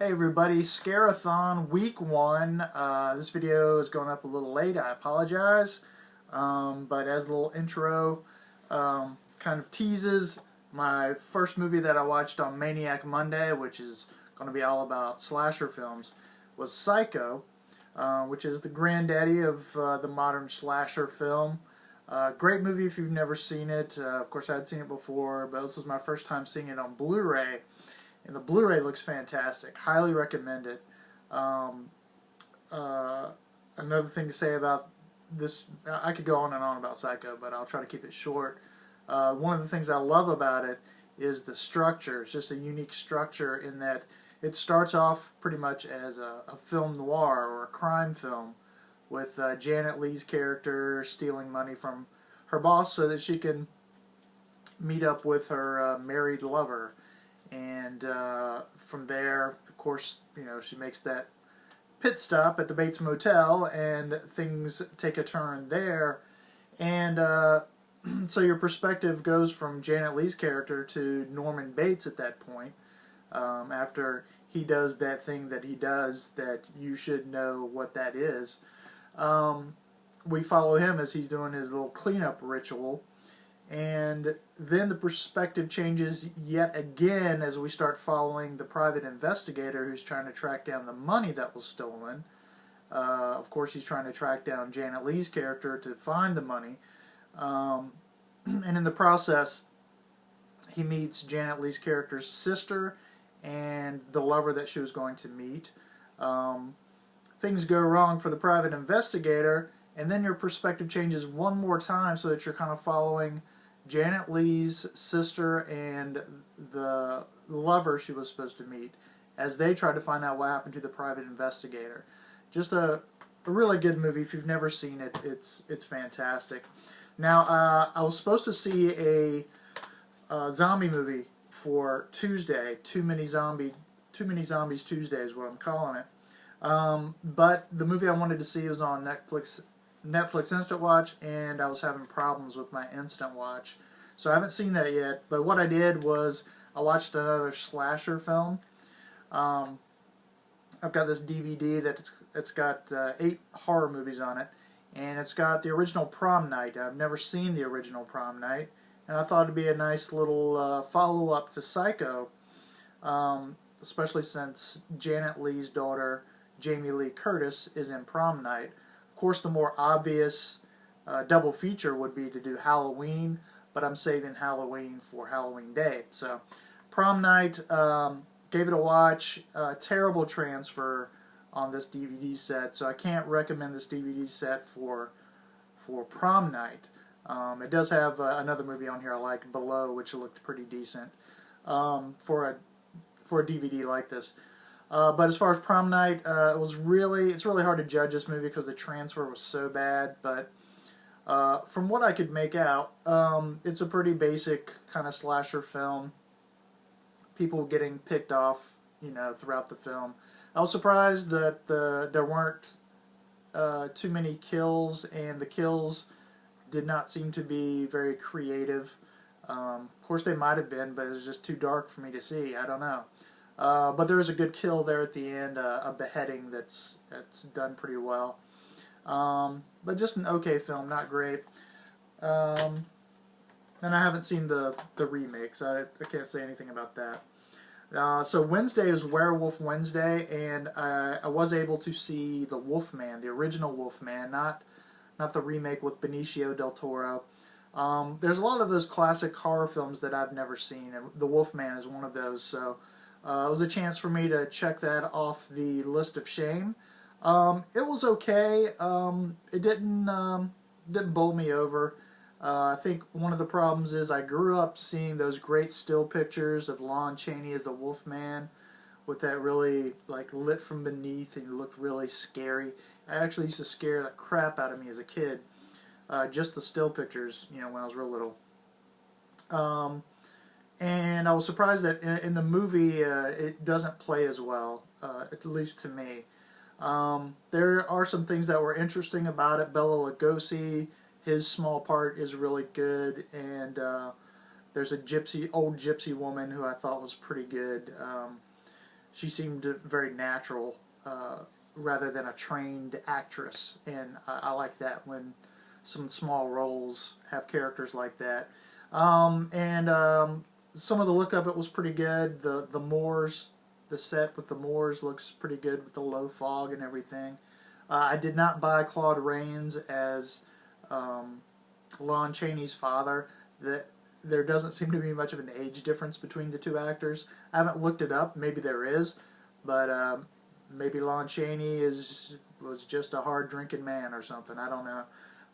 Hey everybody, Scare-athon week 1. This video is going up a little late, I apologize. But as a little intro, kind of teases my first movie that I watched on Maniac Monday, which is going to be all about slasher films, was Psycho, which is the granddaddy of the modern slasher film. Great movie if you've never seen it. Of course, I had seen it before, but this was my first time seeing it on Blu-ray. And the Blu-ray looks fantastic. Highly recommend it. Another thing to say about this, I could go on and on about Psycho, but I'll try to keep it short. One of the things I love about it is the structure. It's just a unique structure in that it starts off pretty much as a film noir or a crime film with Janet Leigh's character stealing money from her boss so that she can meet up with her married lover. And from there, of course, she makes that pit stop at the Bates Motel, and things take a turn there. And so your perspective goes from Janet Leigh's character to Norman Bates at that point, after he does that thing that he does that you should know what that is. We follow him as he's doing his little cleanup ritual. And then the perspective changes yet again as we start following the private investigator who's trying to track down the money that was stolen. Of course, he's trying to track down Janet Leigh's character to find the money. And in the process, he meets Janet Leigh's character's sister and the lover that she was going to meet. Things go wrong for the private investigator, and then your perspective changes one more time so that you're kind of following Janet Leigh's sister and the lover she was supposed to meet as they try to find out what happened to the private investigator. Just a really good movie. If you've never seen it, it's fantastic. Now, I was supposed to see a zombie movie for Tuesday. Too Many Zombies Tuesday is what I'm calling it. But the movie I wanted to see was on Netflix Instant Watch, and I was having problems with my Instant Watch. So I haven't seen that yet, but what I did was I watched another slasher film. I've got this DVD that it's got 8 horror movies on it, and it's got the original Prom Night. I've never seen the original Prom Night, and I thought it'd be a nice little follow-up to Psycho, especially since Janet Leigh's daughter, Jamie Lee Curtis, is in Prom Night. Of course, the more obvious double feature would be to do Halloween, but I'm saving Halloween for Halloween Day. So, Prom Night, gave it a watch. Terrible transfer on this DVD set, so I can't recommend this DVD set for Prom Night. It does have another movie on here I like, Below, which looked pretty decent for a DVD like this. But as far as Prom Night, it's really hard to judge this movie because the transfer was so bad. But from what I could make out, it's a pretty basic kind of slasher film. People getting picked off, throughout the film. I was surprised that there weren't too many kills, and the kills did not seem to be very creative. Of course, they might have been, but it was just too dark for me to see. I don't know. But there is a good kill there at the end, a beheading that's done pretty well. But just an okay film, not great. And I haven't seen the remake, so I can't say anything about that. So Wednesday is Werewolf Wednesday, and I was able to see the Wolfman, the original Wolfman, not the remake with Benicio del Toro. There's a lot of those classic horror films that I've never seen, and the Wolfman is one of those, so it was a chance for me to check that off the list of shame. It was okay. It didn't bowl me over. I think one of the problems is I grew up seeing those great still pictures of Lon Chaney as the Wolfman, with that really lit from beneath, and he looked really scary. I actually used to scare the crap out of me as a kid. Just the still pictures, when I was real little. And I was surprised that in the movie it doesn't play as well, at least to me. There are some things that were interesting about it. Bela Lugosi, his small part is really good, and there's a old gypsy woman who I thought was pretty good. she seemed very natural rather than a trained actress, and I like that when some small roles have characters like that. And some of the look of it was pretty good. The moors, the set with the moors looks pretty good with the low fog and everything. I did not buy Claude Rains as Lon Chaney's father. There doesn't seem to be much of an age difference between the two actors. I haven't looked it up. Maybe there is, but maybe Lon Chaney was just a hard drinking man or something. I don't know.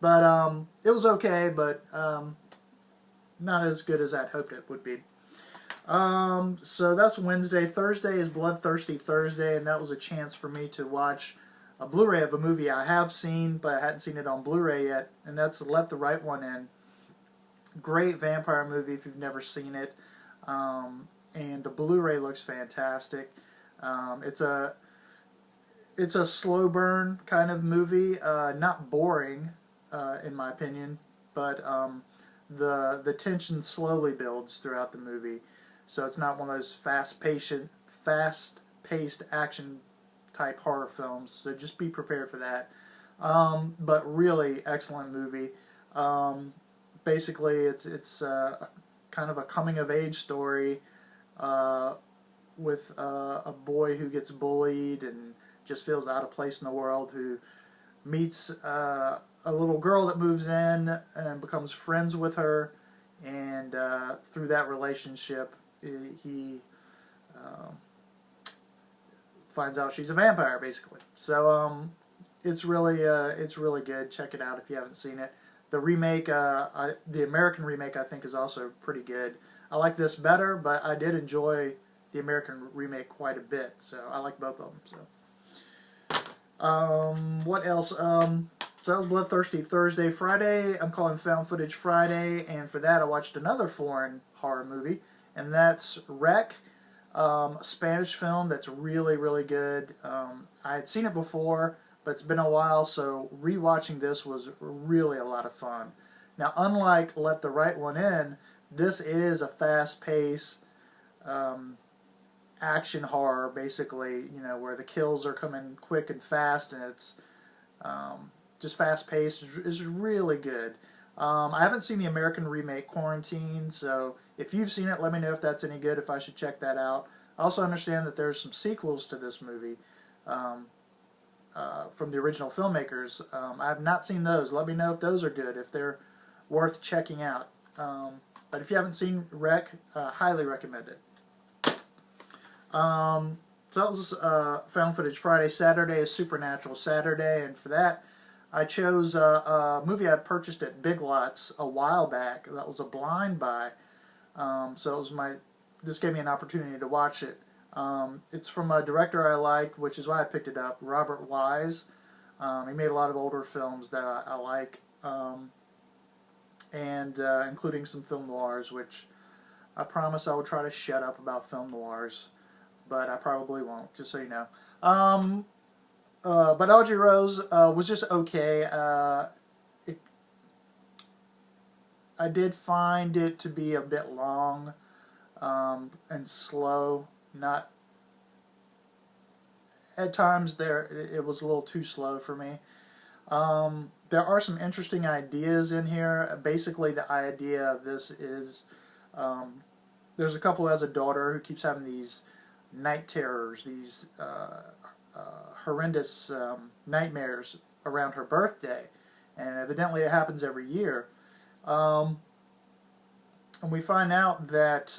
But it was okay, but not as good as I'd hoped it would be. So that's Wednesday. Thursday is Bloodthirsty Thursday, and that was a chance for me to watch a Blu-ray of a movie I have seen, but I hadn't seen it on Blu-ray yet, and that's Let the Right One In. Great vampire movie if you've never seen it, and the Blu-ray looks fantastic. It's a slow burn kind of movie, not boring in my opinion, but the tension slowly builds throughout the movie, so it's not one of those fast-paced action type horror films. So just be prepared for that. But really excellent movie. Basically, it's kind of a coming-of-age story with a boy who gets bullied and just feels out of place in the world, who meets a little girl that moves in and becomes friends with her, and through that relationship, he finds out she's a vampire, basically. So it's really good. Check it out if you haven't seen it. The remake, the American remake, I think is also pretty good. I like this better, but I did enjoy the American remake quite a bit, so I like both of them. So, what else? So that was Bloodthirsty Thursday. Friday, I'm calling Found Footage Friday, and for that I watched another foreign horror movie, and that's Wreck, a Spanish film that's really, really good. I had seen it before, but it's been a while, so rewatching this was really a lot of fun. Now, unlike Let the Right One In, this is a fast-paced action horror, basically, you know, where the kills are coming quick and fast, and it's just fast-paced. It's really good. I haven't seen the American remake, Quarantine, so if you've seen it, let me know if that's any good, if I should check that out. I also understand that there's some sequels to this movie from the original filmmakers. I have not seen those. Let me know if those are good, if they're worth checking out. But if you haven't seen Wreck, highly recommend it. So that was Found Footage Friday. Saturday is Supernatural Saturday, and for that I chose a movie I purchased at Big Lots a while back. That was a blind buy. So it was this gave me an opportunity to watch it. It's from a director I like, which is why I picked it up, Robert Wise. He made a lot of older films that I like, and including some film noirs, which I promise I will try to shut up about film noirs, but I probably won't, just so you know. But Audrey Rose was just okay. I did find it to be a bit long and slow. Not at times it was a little too slow for me. There are some interesting ideas in here. Basically, the idea of this is there's a couple who has a daughter who keeps having these night terrors, these horrendous nightmares around her birthday, and evidently it happens every year. And we find out that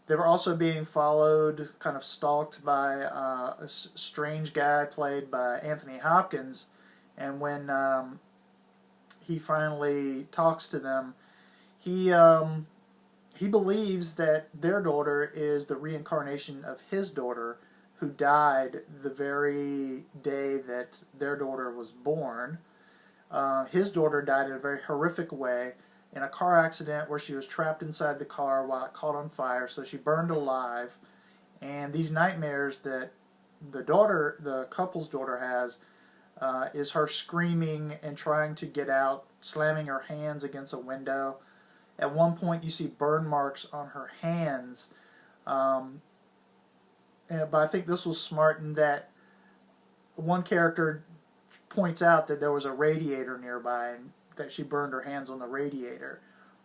they were also being followed, kind of stalked by a strange guy played by Anthony Hopkins, and when he finally talks to them, he believes that their daughter is the reincarnation of his daughter, who died the very day that their daughter was born. His daughter died in a very horrific way in a car accident where she was trapped inside the car while it caught on fire, so she burned alive. And these nightmares that the couple's daughter has, is her screaming and trying to get out, slamming her hands against a window. At one point you see burn marks on her hands, but I think this was smart in that one character points out that there was a radiator nearby and that she burned her hands on the radiator,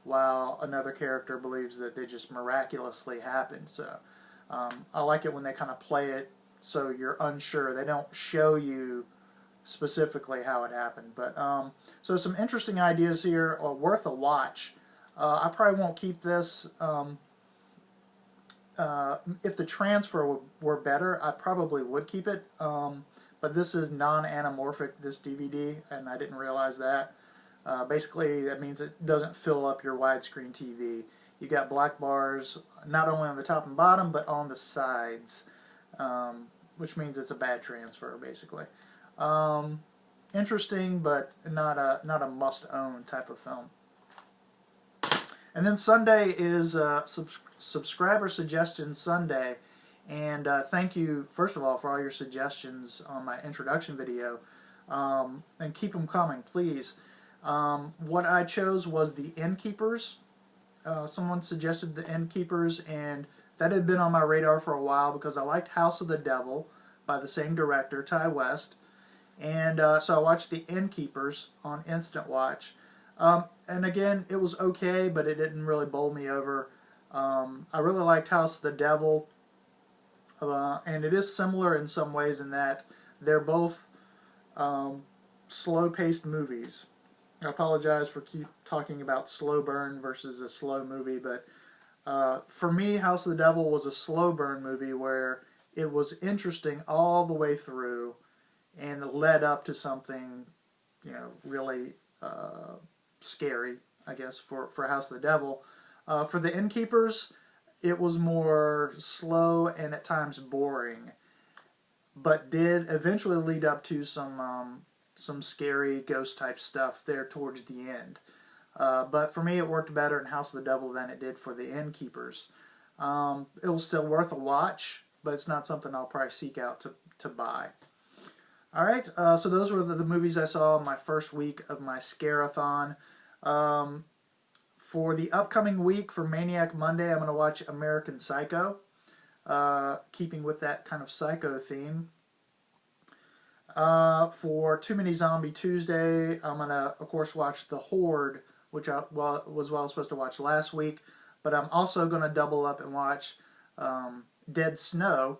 while another character believes that they just miraculously happened. So I like it when they kind of play it so you're unsure. They don't show you specifically how it happened. But so some interesting ideas here, worth a watch. I probably won't keep this. If the transfer were better, I probably would keep it. But this is non-anamorphic, this DVD, and I didn't realize that. Basically, that means it doesn't fill up your widescreen TV. You got black bars not only on the top and bottom, but on the sides, which means it's a bad transfer, basically. Interesting, but not a must-own type of film. And then Sunday is Subscriber Suggestion Sunday. And thank you, first of all, for all your suggestions on my introduction video. And keep them coming, please. What I chose was The Innkeepers. Someone suggested The Innkeepers, and that had been on my radar for a while because I liked House of the Devil by the same director, Ty West. And so I watched The Innkeepers on Instant Watch. And again, it was okay, but it didn't really bowl me over. I really liked House of the Devil. And it is similar in some ways in that they're both slow-paced movies. I apologize for keep talking about slow burn versus a slow movie, but for me, House of the Devil was a slow burn movie where it was interesting all the way through and it led up to something, really scary, I guess, for House of the Devil. For The Innkeepers, it was more slow and at times boring, but did eventually lead up to some scary ghost type stuff there towards the end. But for me, it worked better in House of the Devil than it did for The Innkeepers. It was still worth a watch, but it's not something I'll probably seek out to buy. All right, so those were the movies I saw in my first week of my Scare-athon. For the upcoming week, for Maniac Monday, I'm going to watch American Psycho, keeping with that kind of psycho theme. For Too Many Zombie Tuesday, I'm going to, of course, watch The Horde, which was what I was supposed to watch last week, but I'm also going to double up and watch Dead Snow,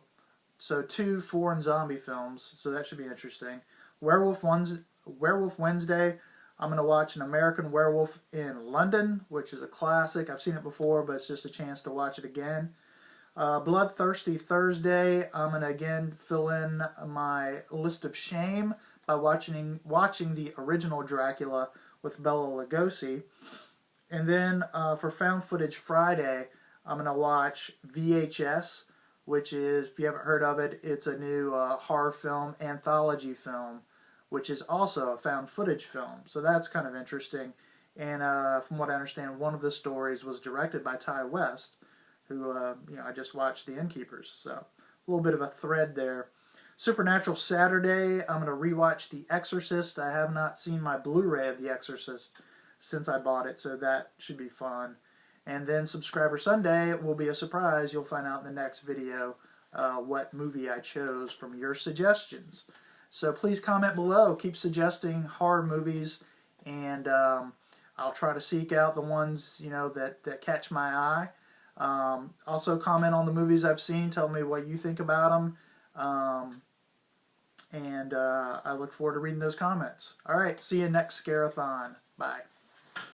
so 2 foreign zombie films, so that should be interesting. Werewolf Wednesday, I'm going to watch An American Werewolf in London, which is a classic. I've seen it before, but it's just a chance to watch it again. Bloodthirsty Thursday, I'm going to again fill in my list of shame by watching the original Dracula with Bela Lugosi. And then for Found Footage Friday, I'm going to watch VHS, which is, if you haven't heard of it, it's a new horror film, anthology film, which is also a found footage film. So that's kind of interesting. And from what I understand, one of the stories was directed by Ty West, who, I just watched The Innkeepers. So a little bit of a thread there. Supernatural Saturday, I'm going to rewatch The Exorcist. I have not seen my Blu-ray of The Exorcist since I bought it, so that should be fun. And then Subscriber Sunday will be a surprise. You'll find out in the next video what movie I chose from your suggestions. So please comment below. Keep suggesting horror movies, and I'll try to seek out the ones that catch my eye. Also comment on the movies I've seen. Tell me what you think about them. And I look forward to reading those comments. All right, see you next Scare-athon. Bye.